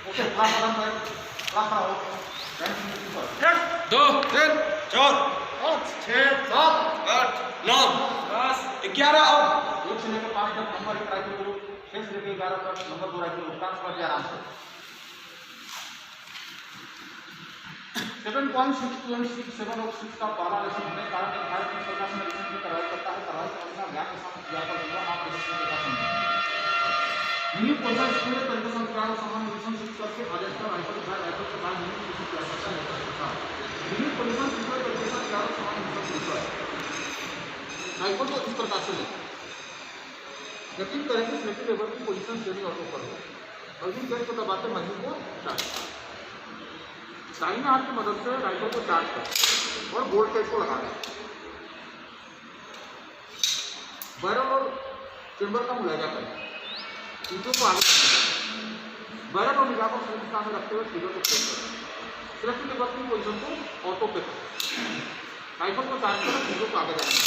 Okay खड़ा हो। 1 2 3 4 5 6 7 8 9 10 11 अब 1 से लेकर 5 तक नंबर 1 राइफल ग्रुप, 6 से लेकर 11 तक नंबर 2 राइफल ग्रुप। ट्रांसफर किया आराम से। 7.626 7 और 6 का पहला लेसन होने के कारण भारत में प्रकाशन लेसन की कार्रवाई करता है। कार्रवाई का अनुसार ज्ञान के साथ व्यापक होगा। आप प्रदर्शन के साथ न्यू प्रोसेस पूरे तरीके से क्या सामान निरीक्षण करके आदेश राइफल के राइफल के बाद न्यू किसी की आवश्यकता है। न्यू पोजीशन पूरे तरीके से क्या सामान निरीक्षण राइफल को इस प्रकार से लें। यकीन करें कि सेफ्टी लेवल की पोजीशन शेयरिंग ऑटो कर लो। मशीन गेट को दबाते मशीन को स्टार्ट दाहिने हाथ की मदद से राइफल को चार्ज करें और बोल्ट पेज को लगा दें। बैरल और चेंबर का मुलायजा करें। चीजों को आगे बैरल और निगाह को सही दिशा में रखते हुए चीजों को प्रेस करें। सेफ्टी लेवल की पोजीशन को ऑटो पे करें। राइफल को चार्ज करें, चीजों को आगे जाएंगे।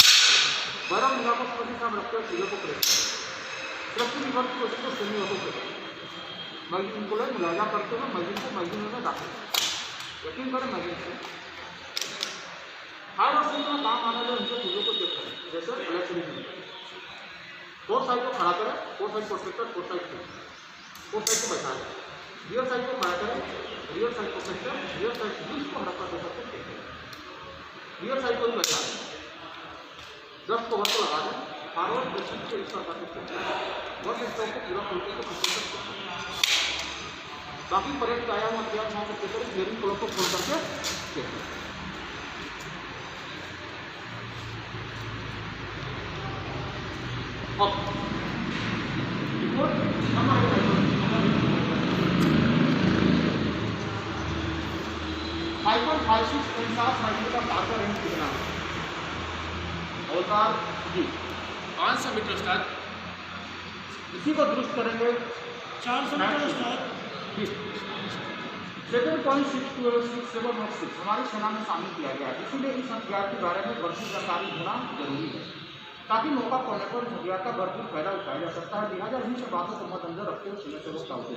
बैरल निगाह को सही दिशा में रखते हुए चीजों को प्रेस करें। सेफ्टी लेवल की पोजीशन को सेमी ऑटो पे करें। मैगजीन को ले मुलायजा करते हुए मैगजीन को मैगजीन में दाखिल करें। यकीन करें मैगजीन से हार्ड और सिंपल काम आने वाले उनके चीज़ों को चेक करें। जैसे इलेक्ट्रिक फोर साइड को खड़ा करें, fore side protector, fore side को बैठा दें। रियर साइड को खड़ा करें, rear side protector, rear side को हड़प्पा दे सकते हैं। रियर साइड को भी बैठा दें। जब कवर को लगा दें, फॉरवर्ड प्रेसिंग को इस प्रकार से वर्क स्टॉक को पूरा खोलते तो पीछे तक बाकी परेड का आयाम अभ्यास ना करते करें। क्लियरिंग क्लॉक को खोल करके चेक करें। अब 5.56 राइफल का टारगेट रेंज कितना है? अवतार जी 500 मीटर स्टार्ट, इसी को दुरुस्त करेंगे। 400 मीटर स्टार्ट। 7.6267 और 6 हमारी सेना में शामिल किया गया है। इसीलिए इस हथियार के बारे में भरपूर जानकारी होना जरूरी है ताकि मौका पड़ने पर हथियार का भरपूर फायदा उठाया जा सकता है। लिहाजा इन सब बातों को मद्देनजर रखते हुए समय से रोकता होते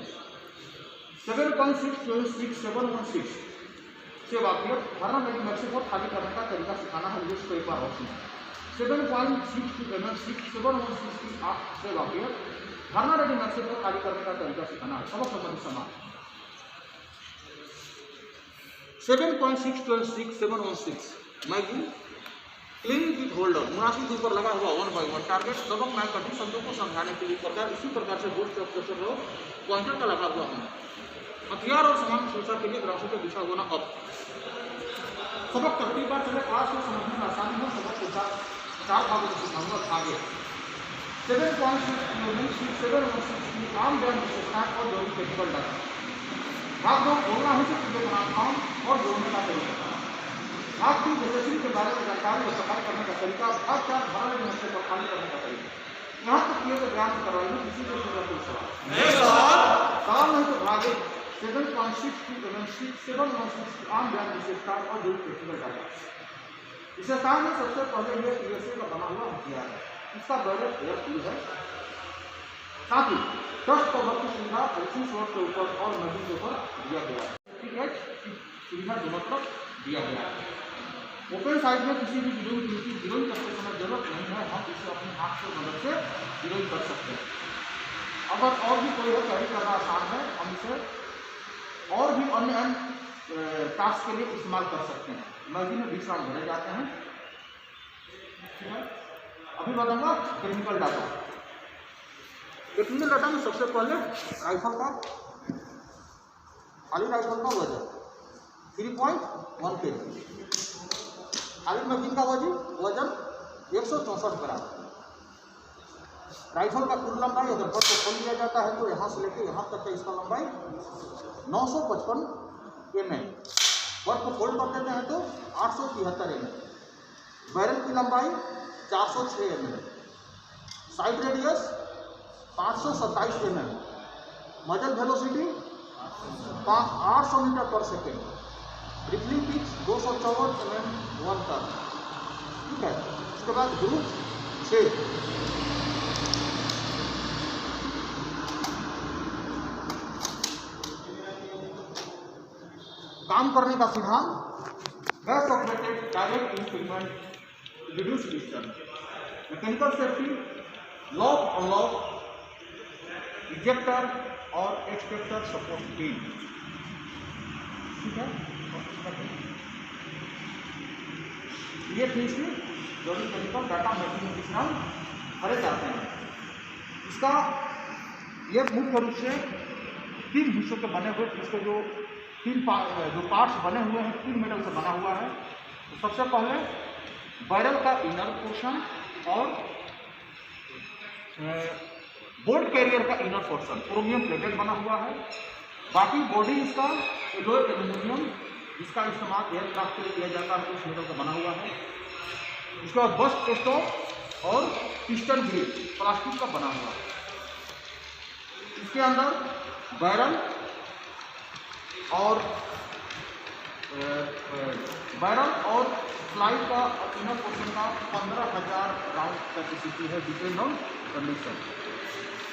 7.627 से वाकियत धरना मेरी मच्छी को खाली करने का तरीका सिखाना है। विदेश को एक बार और 7.627 से वाकियत धरना रेडी मच्छी को खाली करने का तरीका सिखाना है। सबक संबंधी समान 7.626 मैगजीन क्लीन विथ होल्डर मुनासिब ऊपर लगा हुआ 1 by 1 टारगेट सबक में कठिन शब्दों को समझाने के लिए प्रकार इसी प्रकार से बोर्ड ऑफिसर हो पॉइंटर का लगा हुआ होना। हथियार और सामान सुरक्षा के लिए ग्राहकों को दिशा होना। अब सबक तरतीब बार चले खास को समझने में आसानी हो। सबक को 4 भागों में सिखाऊंगा। आगे 7.627 की आम बयान विशेषताएं और जरूरी टेक्निकल डाटा। भाग 2 बोलना है चीजों का नाम और जोड़ने का तरीका। भाग 3 जैसे के बारे में जानकारी और सफाई करने का तरीका। भाग 4 धरना नक्शे को खाली करने का तरीका। यहाँ तक किए तो बयान करवाई में किसी को कोई सवाल नहीं तो भाग 7.6 की आम बयान विशेषता और जरूरी टेक्निकल डाटा। विशेषताओं में सबसे पहले यह यूएसए का बना हुआ हथियार है। इसका बैरल एयर है। साथ ही 10 कवर की सुविधा एल्सिंग शॉट के ऊपर और मैगजीन के ऊपर दिया गया है। सुविधा दोनों तरफ दिया गया है। ओपन साइड में किसी भी गिरोइंग करते समय जरूरत नहीं है। हम इसे अपने हाथ की मदद से गिरोइंग कर सकते हैं। अगर और भी कोई हो कैरी करना आसान है हम इसे और भी अन्य टास्क के लिए इस्तेमाल कर सकते हैं। मैगजीन में 20 राउंड भरे जाते हैं। अभी बताऊंगा टेक्निकल डाटा। टेक्निकल डाटा में सबसे पहले राइफल का खाली राइफल का वजन 3.1 kg। खाली मशीन का वजन 164 ग्राम। राइफल का कुल लंबाई अगर बट को खोल दिया जाता है तो यहाँ से लेकर यहाँ तक का इसका लंबाई 955 mm। बट को फोल्ड कर देते हैं तो 873 mm। बैरल की लंबाई 406 mm। Side radius 527 mm। मजल वेलोसिटी 800 मीटर पर second. Rippling pitch 254 mm 1 turn. ठीक है। उसके बाद ग्रुप 6 6 काम करने का सिद्धांत gas operated direct instrument reduce piston, mechanical safety, lock unlock, ejector और एक्सट्रैक्टर सपोर्ट पिन। ठीक है, ये थी इसकी जो भी टेक्निकल डाटा मैपिंग जिसे हम खड़े जाते हैं। इसका ये मुख्य रूप से 3 हिस्सों के बने हुए, इसके जो पार्ट्स बने हुए हैं 3 मेटल से बना हुआ है। तो सबसे पहले बैरल का इनर पोर्शन और बोल्ट कैरियर का इनर पोर्शन क्रोमियम प्लेटेड बना हुआ है। बाकी बॉडी इसका जो एल्यूमिनियम जिसका इस्तेमाल एयरक्राफ्ट के लिए किया जाता है उस मेटल का बना हुआ है। इसके बाद बस्ट स्टॉक और पिस्टन ग्रिप प्लास्टिक का बना हुआ है। इसके अंदर बैरल और फ्लाइट का इनर पोर्शन का 15,000 राउंड कैपेसिटी है, डिपेंड ऑन कंडीशन।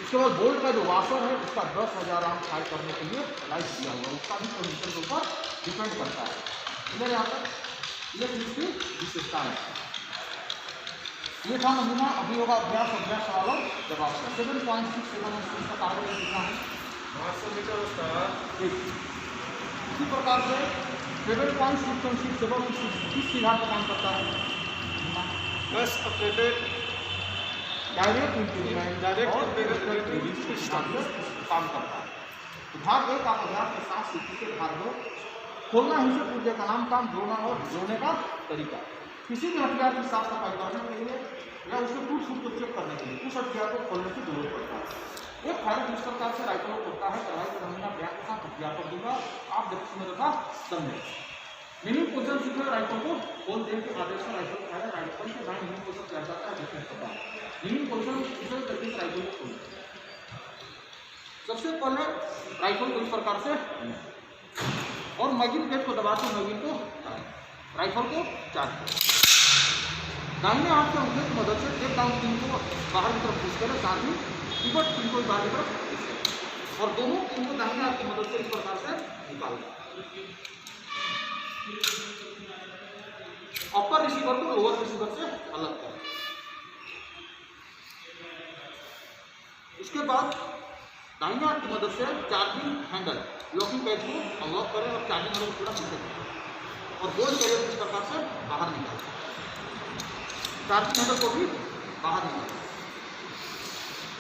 इसके बाद बोल्ट का जो वाशर है उसका 10,000 राउंड फायर करने के लिए लाइट दिया हुआ है, उसका भी कंडीशन के ऊपर डिपेंड करता है। इधर यहाँ पर ये इसकी विशेषता है। ये था नमूना। अभी होगा अभ्यास सवालों जवाब का। 7.67 का कार्बन कितना है? 500 मीटर उस्ताद। इसी प्रकार से 7.67 किस सिद्धांत पर काम करता है? बस ऑपरेटेड डायरेक्ट इंप्लीमेंट काम करता है। तो भाग 1 आप अभ्यास के साथ सीखिए। भाग 2 खोलना हिस्से पूर्जे का नाम, काम, जोड़ना और जोड़ने का तरीका। किसी भी हथियार की साफ सफाई करने के लिए या उसके टूट फूट को चेक करने के लिए उस हथियार को खोलने की जरूरत पड़ता है। एक फायर जिस प्रकार से राइफल होता है, पढ़ाई का नमूना ब्याह के साथ हथियार पर दूंगा, आप देखने तथा समझे। मिनिंग पोजिशन सीखने राइफल को खोल देने के आदेश का राइफल उठाया, राइफल के दाएं मिनिंग पोजिशन किया जाता है, देखने पता है। मिनिंग पोजिशन इसे करके राइफल को खोल। सबसे पहले राइफल को इस प्रकार से और मैगिन गेट को दबाते मैगिन को राइफल को चार्ज करें। दाहिने हाथ के अंगूठे की मदद से टेक डाउन पिन को बाहर की तरफ पुश करें, साथ ही पिवट पिन को बाहर की तरफ पुश करें और दोनों पिन को दाहिने हाथ की मदद से इस प्रकार से निकाल दें। अपर रिसीवर को लोअर रिसीवर से अलग करें। इसके बाद दाहिने हाथ की मदद से चार्जिंग हैंडल लॉकिंग पैड को अनलॉक करें और चार्जिंग हैंडल पूरा पीछे करें और गोल कैरियर इस प्रकार से बाहर निकालें। चार्जिंग हैंडल को भी बाहर निकालें।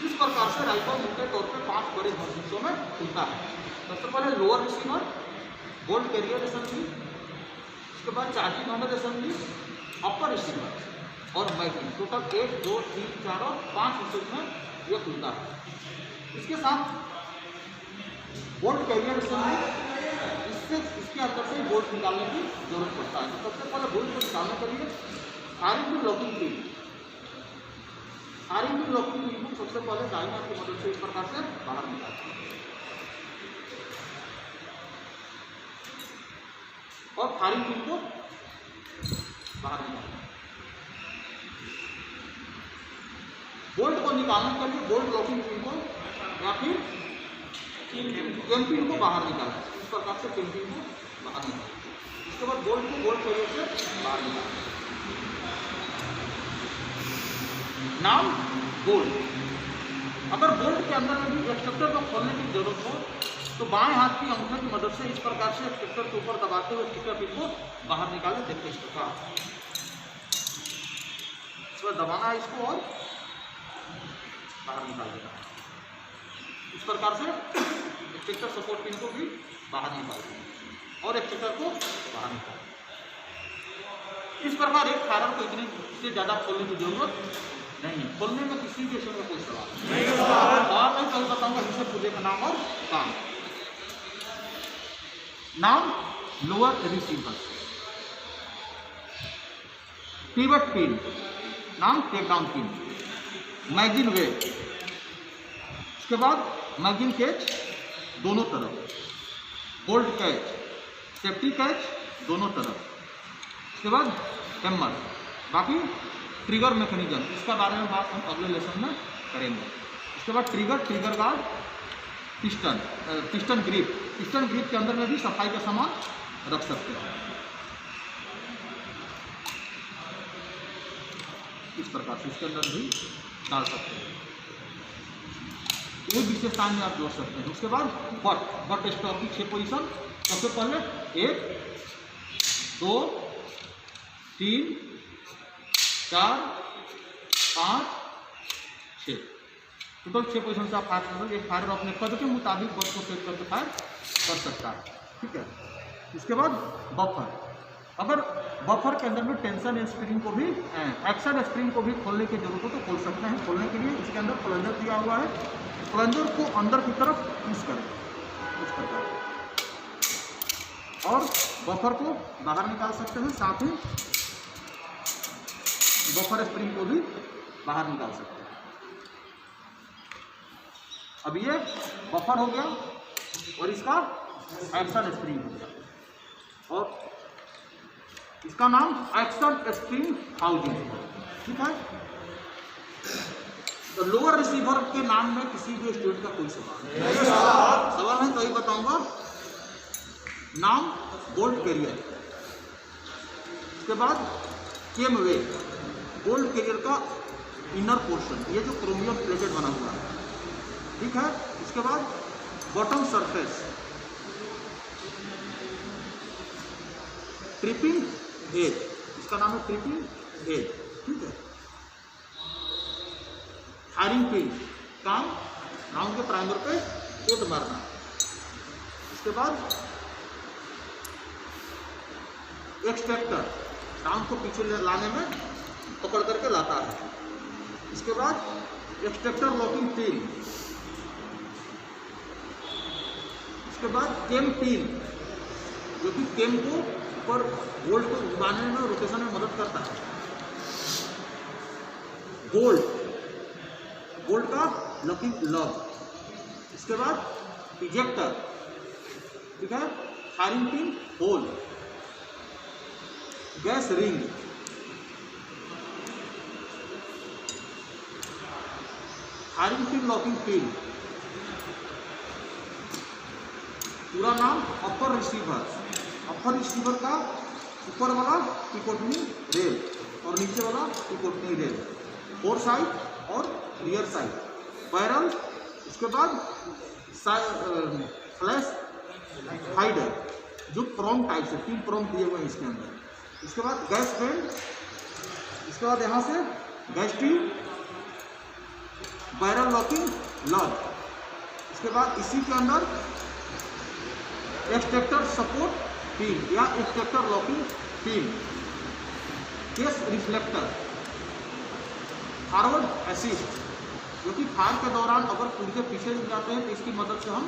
इस प्रकार से राइफल मुख्य तौर पर 5 बड़े हिस्सों में खुलता है। सबसे पहले lower receiver, bolt carrier assembly, इसके बाद चार्जिंग हैंडल असेंबली, अपर रिसीवर और मैगिन। टोटल 1, 2, 3, 4 और 5 हिस्सों में यह खुलता है। इसके साथ बोल्ट कैरियर असेंबली, इसके अंदर से बोल्ट निकालने की जरूरत पड़ता है। तो सबसे पहले बोल्ट को निकालने के लिए firing pin locking pin, firing pin locking pin को सबसे पहले दाहिने हाथ की मदद से इस प्रकार से बाहर निकालते हैं और फायरिंग पिन को बाहर निकालते हैं। बोल्ट को निकालने के लिए बोल्ट लॉकिंग पिन को या फिर पिन पिन को बाहर निकालना है। इस प्रकार से पिन पिन को बाहर निकालें। इसके बाद बोल्ट को बोल्ट कैरियर से बाहर निकालें। नाम बोल्ट। अगर बोल्ट के अंदर में भी एक्सट्रैक्टर को खोलने की जरूरत हो तो बाएं हाथ की अंगूठे की मदद से इस प्रकार से एक्सट्रैक्टर के ऊपर दबाते हुए एक्सट्रैक्टर पिन को बाहर निकालें। देखते इस प्रकार इस पर दबाना है इसको और बाहर निकाल देना। इस प्रकार से एक्सट्रैक्टर सपोर्ट पिन को भी बाहर निकाल दें और एक्सट्रैक्टर को बाहर निकाल। इस प्रकार एक फायर को इतनी से ज़्यादा खोलने की जरूरत नहीं है। खोलने में किसी भी विषय में कोई सवाल नहीं। और मैं कल बताऊंगा हिस्से पूरे का नाम और काम। नाम लोअर रिसीवर, पिवट पिन, नाम टेक डाउन पिन, मैगिन वेट, इसके बाद मैगिन कैच दोनों तरफ, बोल्ट कैच, सेफ्टी कैच दोनों तरफ, इसके बाद हैमर, बाकी ट्रिगर मैकेनिज्म, इसका बारे में बात हम अगले लेसन में करेंगे। इसके बाद ट्रिगर गार्ड, पिस्टन ग्रिप के अंदर में भी सफाई का सामान रख सकते हैं। इस प्रकार से इसके अंदर भी डाल सकते हैं। एक विशेषता में आप जोड़ सकते हैं। उसके बाद बट स्टॉक की 6 पोजीशन। सबसे पहले 1 2 3 4 5 6 टोटल 6 पोजीशन से आप फायर कर सकते हैं। एक फायर अपने कद के मुताबिक बट को सेट करके फायर कर सकता है। ठीक है। इसके बाद बफर, अगर बफर के अंदर में टेंशन स्प्रिंग को भी एक्शन स्प्रिंग को भी खोलने की जरूरत हो तो खोल सकते हैं। खोलने के लिए इसके अंदर प्लंजर दिया हुआ है, प्लंजर को अंदर की तरफ पुश करें इस प्रकार, और बफर को बाहर निकाल सकते हैं। साथ ही बफर स्प्रिंग को भी बाहर निकाल सकते हैं। अब ये बफर हो गया और इसका एक्शन स्प्रिंग हो गया, और इसका नाम एक्शन स्प्रिंग हाउसिंग है। ठीक है। तो लोअर रिसीवर के नाम में किसी भी स्टूडेंट का कोई सवाल है तो ही बताऊंगा। नाम बोल्ट कैरियर, उसके बाद केम वे, बोल्ट कैरियर का इनर पोर्शन, ये जो क्रोमियम प्लेटेड बना हुआ है। ठीक है। इसके बाद बॉटम सरफेस, ट्रिपिंग एज, इसका नाम है ट्रिपिंग एज। ठीक है। फायरिंग पिन, काम राउंड के प्राइमर पे कोट मारना। इसके बाद एक्सट्रैक्टर, राउंड को पीछे लाने में पकड़ करके लाता है। इसके बाद एक्सट्रैक्टर लॉकिंग पिन, इसके बाद केम पिन, जो कि केम को ऊपर बोल्ट को घुमाने में रोटेशन में मदद करता है। बोल्ट का लॉकिंग लग। इसके बाद इजेक्टर, ठीक है, firing pin hole, gas ring, firing pin locking pin, पूरा नाम अपर रिसीवर। अपर रिसीवर का ऊपर वाला पिकोटनी रेल और नीचे वाला पिकोटनी रेल, 4 साइड और रियर साइड, बैरल। उसके बाद फ्लैश हाइडर, जो प्रोम टाइप से 3 प्रोम दिए हुए हैं इसके अंदर। इसके बाद गैस वेंट, इसके बाद यहाँ से गैस ट्यूब, बैरल लॉकिंग लग। इसके बाद इसी के अंदर एक्सट्रैक्टर सपोर्ट पिन या extractor locking pin, case reflector, forward assist, जो कि फायर के दौरान अगर पुर्जे पीछे जाते हैं तो इसकी मदद से हम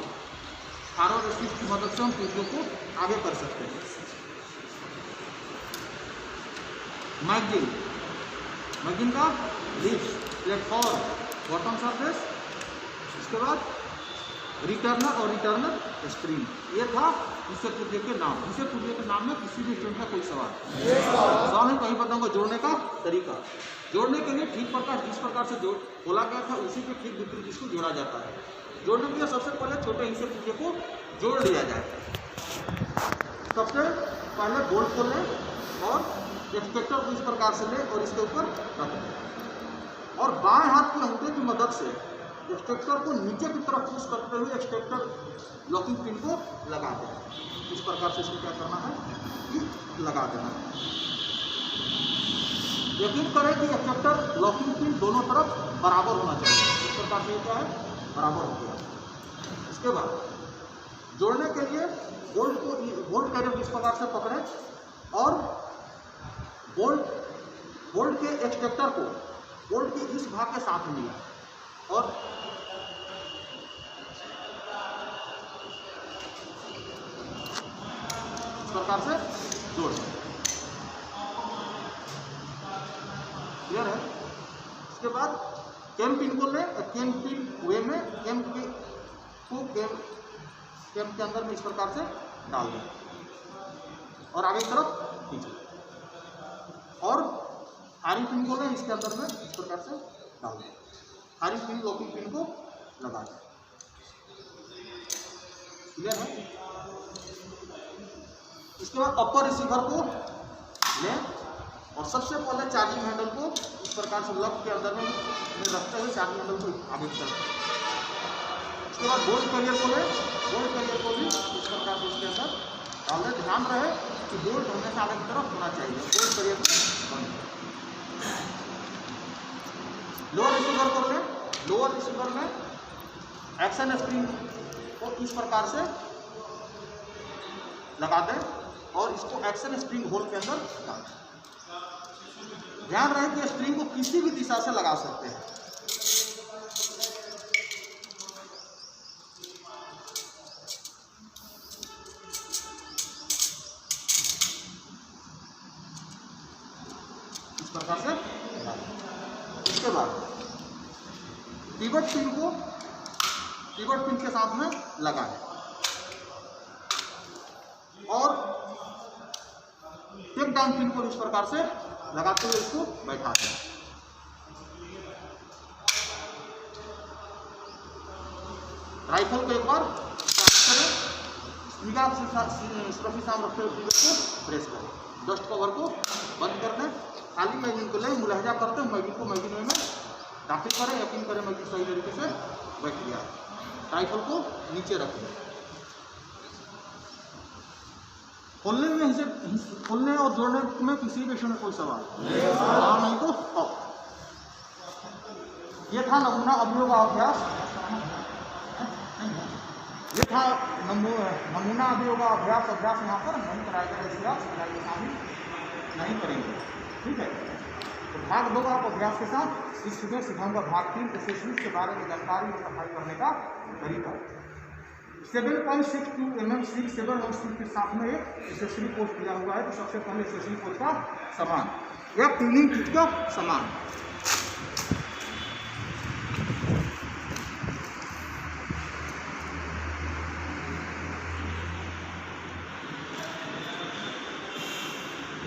फॉरवर्ड असिस्ट की मदद से हम पुर्जों को आगे कर सकते हैं। मैगजीन, मैगजीन का लिफ्ट, प्लेटफॉर्म, बॉटम सरफेस। इसके बाद रिटर्नर और रिटर्नर स्क्रीन। ये था इससे पुर्जे के नाम। इससे पुर्जे के नाम में किसी भी स्टूडेंट का कोई सवाल है कहीं बताऊंगा। जोड़ने का तरीका, जोड़ने के लिए ठीक प्रकार जिस प्रकार से जोड़ बोला गया था उसी के ठीक विपरीत इसको जोड़ा जाता है। जोड़ने के लिए सबसे पहले छोटे हिस्से पुर्जे को जोड़ लिया जाए। सबसे पहले बोल्ट को लें और एक्सट्रैक्टर को इस प्रकार से लें और इसके ऊपर रख दें, और बाएं हाथ के अंगूठे की मदद से एक्सट्रैक्टर को नीचे की तरफ पुश करते हुए एक्सट्रैक्टर लॉकिंग पिन को लगा दें। इस प्रकार से इसको क्या करना है कि लगा देना है। यकीन करें कि एक्सट्रैक्टर लॉकिंग पिन दोनों तरफ बराबर होना चाहिए। इस प्रकार से क्या है, बराबर हो गया। इसके बाद जोड़ने के लिए बोल्ट कैरियर इस प्रकार से पकड़े और बोल्ट के एक्सट्रैक्टर को बोल्ट के इस भाग के साथ लिया और इस प्रकार से जोड़ दें। क्लियर है। इसके बाद केम पिन को लें, केम पिन वे में केम को केम के अंदर में इस प्रकार से डाल दें और आगे की तरफ खींचें, और फायरिंग पिन को लें, इसके अंदर में इस प्रकार से डाल दें। फायरिंग पिन लॉकिंग पिन को लगा दें। क्लियर है। इसके बाद अपर रिसीवर को लें और सबसे पहले चार्जिंग हैंडल को इस प्रकार से लग के अंदर में रखते हुए चार्जिंग हैंडल को आगे करते हैं। उसके बाद बोल्ट कैरियर को लें, बोल्ट कैरियर को भी इस प्रकार से उसके अंदर डाल दें। ध्यान रहे कि बोल्ट हमेशा आगे की तरफ होना चाहिए। बोल्ट कैरियर को बंद। लोअर रिसीवर को लें, लोअर रिसीवर में एक्शन स्प्रिंग को इस प्रकार से लगा दें और इसको एक्शन स्प्रिंग होल के अंदर डाल दें। ध्यान रहे कि स्प्रिंग को किसी भी दिशा से लगा सकते हैं। इस प्रकार से लगा दें। इसके बाद पिवट पिन को पिवट पिन के साथ में लगाएं और टेक डाउन पिन को इस प्रकार से लगाते हुए इसको बैठाते हैं। राइफल को एक बार करें, निगाह से सुरक्षित सामने रखते हुए पिवट को प्रेस करें। डस्ट कवर को बंद कर दें। खाली मैगजीन को लें, मुलाहिजा करते हैं मैगजीन को मैगजीन में दाखिल करें, यकीन करें मैगजीन सही तरीके से बैठ गया। राइफल को नीचे रख दें। खोलने और जोड़ने में किसी भी विषय में कोई सवाल नहीं तो ये था नमूना अभियोगाभ्यास। ये था नमूना अभियोगाभ्यास। अभ्यास यहाँ पर नहीं कराया गया, इसलिए आप शामिल नहीं करेंगे। ठीक है, तो भाग 2 आप अभ्यास के साथ इस सुबह सिखाऊंगा भाग 3 एक्सेसरीज के बारे में जानकारी और सफाई करने का तरीका। 7.62 mm 7 और 6 के साथ में एक एक्सेसरी पोस्ट दिया हुआ है। तो सबसे पहले एक्सेसरी पोस्ट का सामान या क्लीनिंग किट का सामान।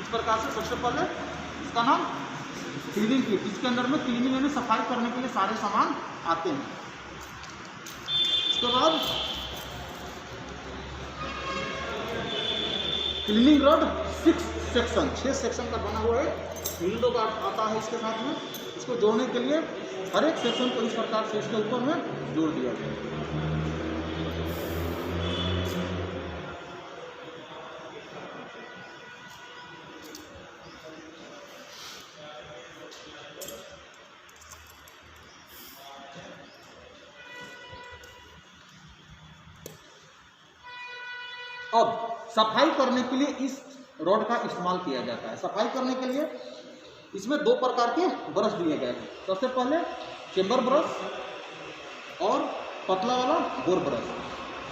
इस प्रकार से सबसे पहले इसका नाम क्लीनिंग किट। इसके अंदर में क्लीनिंग यानी सफाई करने के लिए सारे सामान आते हैं। इसके बाद क्लीनिंग रॉड 6 सेक्शन का बना हुआ है। विंडो का आता है इसके साथ में। इसको जोड़ने के लिए हर एक सेक्शन को इस प्रकार से इसके ऊपर में जोड़ दिया गया। अब सफाई करने के लिए इस रॉड का इस्तेमाल किया जाता है। सफाई करने के लिए इसमें 2 प्रकार के ब्रश दिए गए हैं। सबसे पहले चेंबर ब्रश और पतला वाला बोर ब्रश।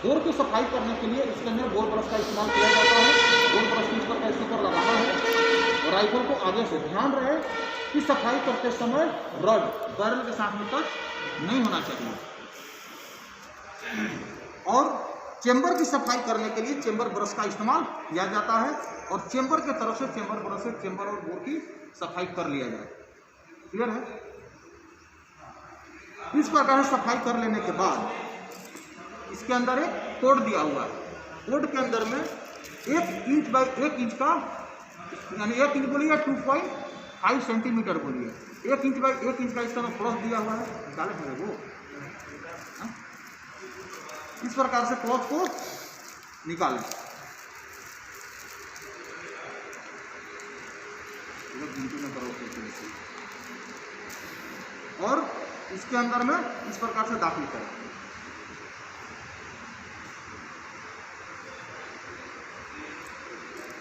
बोर की सफाई करने के लिए इसके अंदर बोर ब्रश का इस्तेमाल किया जाता है। बोर ब्रश को इस पर इसके ऊपर लगाना है और राइफल को आगे से। ध्यान रहे कि सफाई करते समय रॉड बैरल के साथ में टच नहीं होना चाहिए। और चेंबर की सफाई करने के लिए चेंबर ब्रश का इस्तेमाल किया जाता है और चेंबर के तरफ से चेंबर ब्रश से चेंबर और बोर की सफाई कर लिया जाए। क्लियर है? इस प्रकार से सफाई कर लेने के बाद इसके अंदर एक कोड दिया हुआ है। कोड के अंदर में 1 इंच बाई 1 इंच का यानी 1 इंच बोलिए 2.5 सेंटीमीटर बोलिए 1 इंच बाई 1 इंच का इसका क्लॉथ दिया हुआ है। निकाले हुए वो इस प्रकार से क्लॉथ को निकालें। और इसके अंदर में इस प्रकार से दाखिल करें।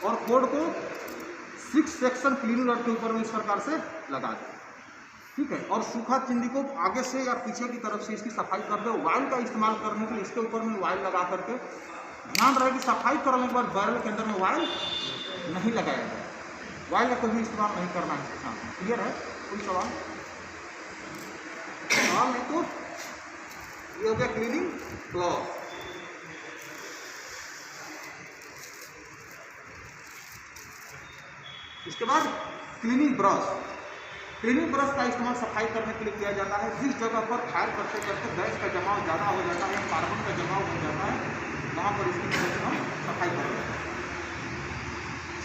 और कोड को 6 सेक्शन क्लीनिंग रॉड के ऊपर में इस प्रकार से लगा दें। ठीक है, और सूखा चिंदी को आगे से या पीछे की तरफ से इसकी सफाई कर दो। वायल का इस्तेमाल करने के लिए इसके ऊपर में वायल लगा करके ध्यान रहे कि सफाई करने के बाद बैरल के अंदर में वायल नहीं लगाया जाए। वायल का कोई भी इस्तेमाल नहीं करना है इसके साथ। क्लियर है? कोई सवाल नहीं तो ये हो गया क्लीनिंग क्लॉथ। इसके बाद क्लीनिंग ब्रश। क्लीनिंग ब्रश का इस्तेमाल सफाई करने के लिए किया जाता है। जिस जगह पर फायर करते करते गैस का जमाव ज़्यादा हो जाता है, कार्बन का जमाव हो जाता है, वहाँ पर इसकी मदद से हम सफाई कर लेते हैं।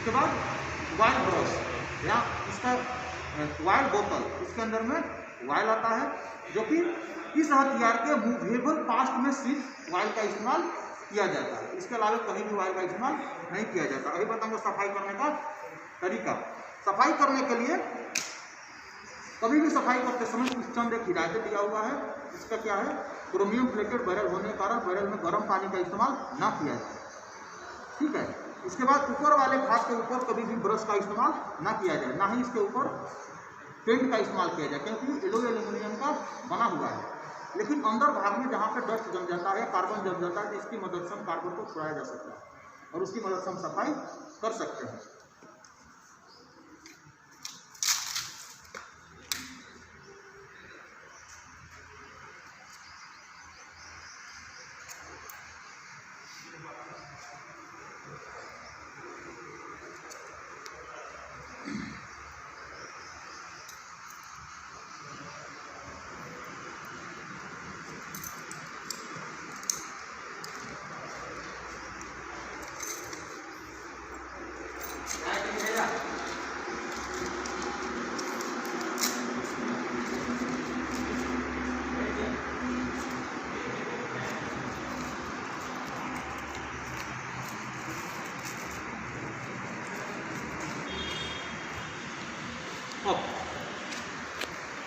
इसके बाद वाइल ब्रश या इसका वाइल बोतल, इसके अंदर में वाइल आता है, जो कि इस हथियार के मूवेबल पास्ट में सिर्फ वाइल का इस्तेमाल किया जाता है, इसके अलावा कहीं भी वाइल का इस्तेमाल नहीं किया जाता। अभी बताऊंगा सफाई करने का तरीका। सफाई करने के लिए कभी भी सफाई करते समय चंद एक हिदायतें दिया हुआ है। इसका क्या है, क्रोमियम प्लेटेड बैरल होने के कारण बैरल में गर्म पानी का इस्तेमाल ना किया जाए, ठीक है। इसके बाद ऊपर वाले भाग के ऊपर कभी भी ब्रश का इस्तेमाल ना किया जाए, ना ही इसके ऊपर पेंट का इस्तेमाल किया जाए, क्योंकि एलोय एल्यूमिनियम का बना हुआ है। लेकिन अंदर भाग में जहाँ पे डस्ट जम जाता है, कार्बन जम जाता है, तो इसकी मदद से हम कार्बन को छुड़ाया जा सकता है और उसकी मदद से हम सफाई कर सकते हैं।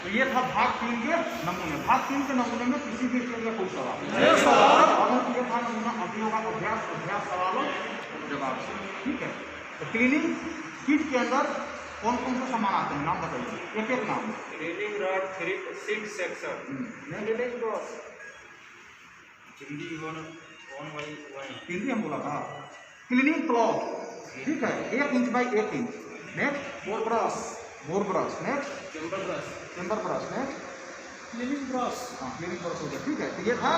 तो ये था भाग 3 के नमूने। भाग 3 के नमूने में किसी भी के लिए कोई सवाल अगर ये था नमूना अभी होगा अभ्यास सवालों जवाब से, ठीक है। तो क्लीनिंग किट के अंदर कौन कौन से सामान आते हैं, नाम बताइए, एक एक नाम। Reeling rod 6 section, reeling brush, चिंदी हिंदी हम बोला था। क्लीनिंग क्लॉथ, ठीक है, 1 inch by 1 inch. Next bore brush, next chamber brush, next cleaning brush. हाँ, क्लीनिंग ब्रश हो गया, ठीक है। तो ये था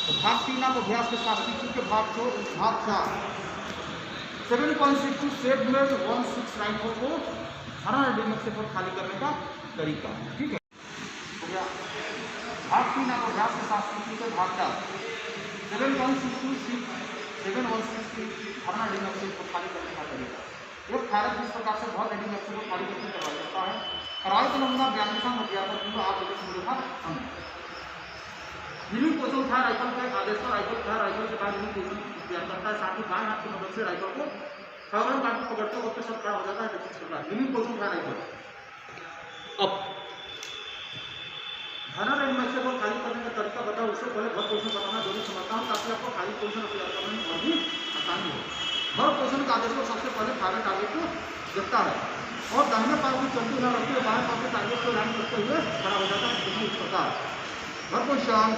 तो भाग 3 आप अभ्यास के साथ के भाग 4 7.62 सेट में 16 राइफल को हरा रेडीमेड से पर खाली करने का तरीका, ठीक है, हो गया। भाग 3 आप अभ्यास के साथ के भाग 4 7.62 हरा रेडीमेड से को खाली करने का तरीका। एक फायरर जिस प्रकार से बहुत रेडी मैक्सिम को खाली करके करवाया जाता है। कराई के नमूना 42 अध्यापक आप देखा यूनिक पोजिशन उठाया राइफल के आदेश पर राइफल के बाद यूनिक पोजिशन तैयार करता है, साथ ही बाएं हाथ की मदद से राइफल को खबरों काट पकड़ते वक्त सब खड़ा हो जाता है। यूनिक पोजिशन उठाया राइफल। अब घना रेंज मैक्सिम को खाली करने का तरीका बताओ, उससे पहले भर पोजिशन बताना जरूरी समझता हूँ ताकि आपको खाली पोजिशन तैयार करने में और भी आसानी हो। भर पोजिशन का आदेश को सबसे पहले फायरर टारगेट को देखता है और दाहिने पाँव की चलती हुई रखते हुए बाएं पाँव के टारगेट को लाइन करते हुए खड़ा हो जाता है। इस प्रकार भर पोजिशन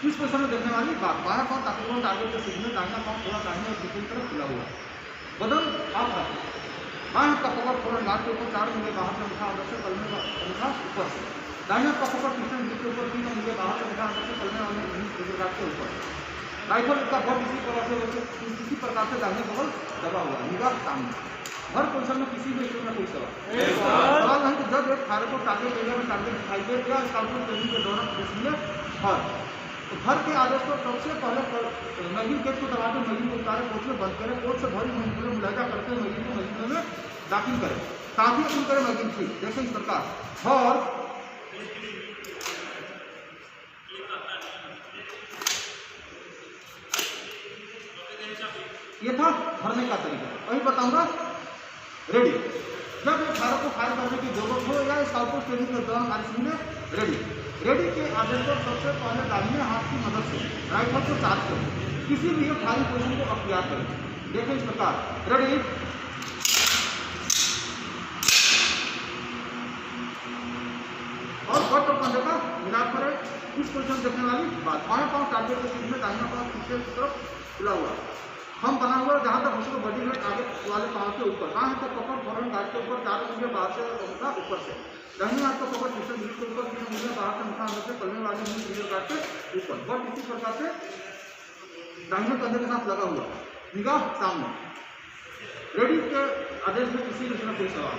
इस पोजिशन में देखने वाली बात, बाएं पाँव तकरीबन टारगेट के सीधे, दाहिना पाँव थोड़ा दाहिने और दूसरी तरफ खुला हुआ, बदन आप रखें, बाएं हाथ का पकड़ थोड़ा लाट के ऊपर 4 उंगली बाहर से उठा, अंदर से कलमे का अंगूठा ऊपर से, दाहिने हाथ का पकड़ तीसरे उंगली के ऊपर 3 उंगली बाहर से उठा, अंदर से कलमे वाले के ऊपर। राइफल का बल इसी प्रकार से दाहिने बगल दबा हुआ, निगाह सामने। हर पोजिशन में किसी भी स्थिति में कोई सवाल नहीं। तो जब एक फायरर को टारगेट एरिया में टारगेट दिखाई दे या स्काउटिंग ट्रेनिंग के दौरान इसलिए हर तो घर के आदेश को सबसे पहले मैगजीन केस को दबा के मैगजीन को उतारे, कोच में बंद करें, कोच से भरी मुंह में मुलायजा करके मैगजीन को मैगजीन में दाखिल करें, साथ ही अपनी करें मैगजीन थी जैसे इस प्रकार। और ये था भरने का तरीका। अभी बताऊंगा रेडी। जब एक फायरर को फायर करने की जरूरत हो या स्काउट ट्रेनिंग के दौरान आरसी में रेडी के आदेश पर सबसे पहले दाहिने हाथ की मदद से राइफल को चार्ज करें, किसी भी एक फायरिंग पोजिशन को अख्तियार करें। देखें इस प्रकार रेडी और बट और कंधे का मिलाप करें। इस पोजिशन देखने वाली बात, बाएं पाँव टारगेट के सीधे, दाहिना पाँव पीछे की तरफ खुला हुआ, हम बना हुआ जहाँ तक उसको बॉडी में आगे वाले पाँव के ऊपर, बाएं हाथ का पकड़ फौरन गार्ड के ऊपर 4 उंगलियां बाहर से उठा ऊपर से, दाहिने हाथ का पकड़ तीसरे उंगली के ऊपर 3 उंगलियां बाहर से उठा, अंदर से कलमे वाले मुंह गार्ड के ऊपर। बट इसी प्रकार से दाहिने कंधे के साथ लगा हुआ, निगाह सामने। रेडी के आदेश में किसी भी कोई सवाल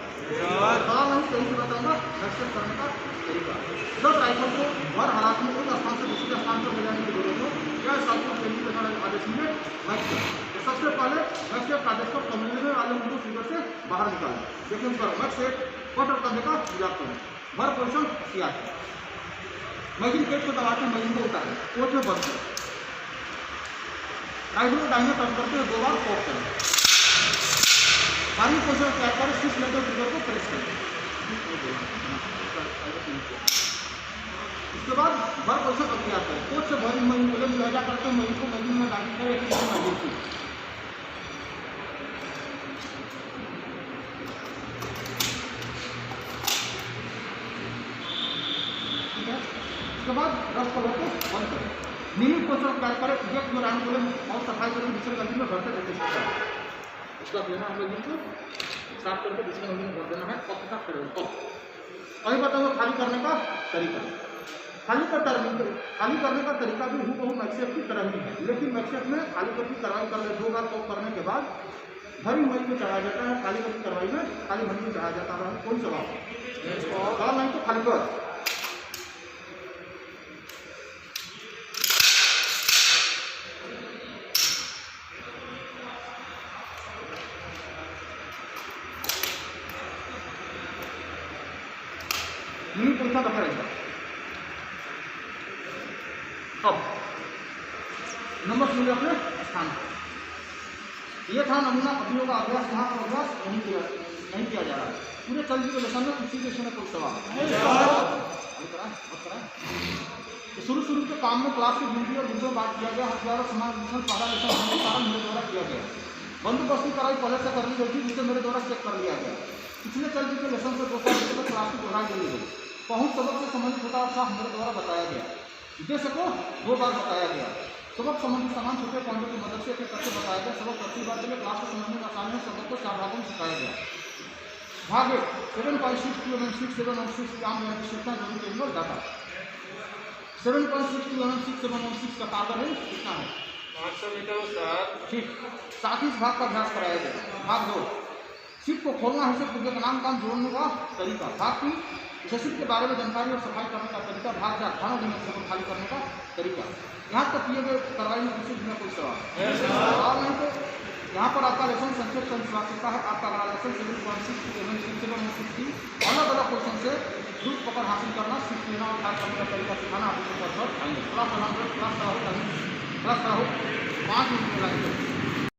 नहीं, सही से बताऊंगा रक्षण करने का तरीका। जब राइफल को हर हालात में एक स्थान से दूसरे स्थान पर ले जाने की जरूरत हो क्या साथ में आदेश में मैक्स तो सबसे पहले मैक्स एक आदेश को कम्युनिकेशन वाले उनको फिगर से बाहर निकालें। देखिए मैक्स एक क्वार्टर करने का प्रयास करें। भर पोजिशन किया है, मशीन गेट को दबा के मशीन को उतारें, कोच में बंद करें, राइट में दाहिने टच करके 2 बार पॉप करें, फाइनल पोजिशन क्या करें, 6 लेकर फिगर को प्रेस करें। उसके बाद भर पोजिशन का प्रयास करें, कोच से भरी मशीन को लहजा करके मशीन को मशीन में दाखिल करें। उसके बाद रफ कलर को बंद करें, मिनी पोजिशन क्या करें, एक जो राउंड बोले और सफाई करें, दूसरे गलती में भरते रहते हैं। उसका लेना हम लोग इनको साफ करके दूसरे गलती में भर देना है और साफ करें। अभी बताओ खाली करने का तरीका। खाली करने का तरीका भी हूबहू मैक्सेप की तरह ही है, लेकिन मैक्सेप में खाली कर की कार्रवाई कर 2 बार पॉप करने के बाद भरी मई को चढ़ाया जाता है, खाली कर की कार्रवाई में खाली भरी को चढ़ाया जाता है। कोई सवाल नहीं तो खाली कर मिनी पोजिशन रखा रहेगा। अब नंबर सुनिए अपने स्थान पर। यह था नमूना अभियोग का अभ्यास, यहाँ पर अभ्यास नहीं किया जा रहा है। पूरे चल के लेसन में किसी के में कोई सवाल तो शुरू के काम में क्लास की ड्यूटी और दूसरों बात किया गया, हथियार और सामान पहला लेसन होने के कारण मेरे द्वारा किया गया। बंदोबस्ती कराई पहले से कर ली गई थी, जिसे मेरे द्वारा चेक कर लिया गया। पिछले चल के लेसन से 2 साल क्लास की दोहराई दे गई। पहुँच सबक से संबंधित होता और साफ मेरे द्वारा बताया गया। उद्देश्य को 2 बार बताया गया। सबक संबंधित समान छोटे पॉइंटों की मदद से एक करके बताया गया। सबक प्रति बार के लिए क्लास को समझने में आसानी है। सबक को 4 भागों में सिखाया गया। भाग 7.62 7 और 6 काम में विशेषता जरूरी टेबल डाटा 7.62 7 और 6 का कार्बन है कितना है 500 मीटर सर। ठीक, साथ ही इस भाग का अभ्यास कराया गया। भाग 2 सिप को खोलना है, सिर्फ पुर्जे का नाम काम जोड़ने का तरीका। भाग 3 जैसे के बारे में जानकारी और सफाई करने का तरीका। भाग 4 खाना देने से खाली करने का तरीका। यहाँ तक किए गए कार्रवाई में किसी भी कोई सवाल नहीं तो यहाँ पर आपका लेसन संक्षेप से अनुसार सकता है। आपका अगला लेसन 7.6 अलग अलग क्वेश्चन से द्रुत पकड़ हासिल करना, सीख लेना और कार्य करने का तरीका सिखाना आपको आएंगे। क्लास करा हो 5 मिनट में लगेंगे।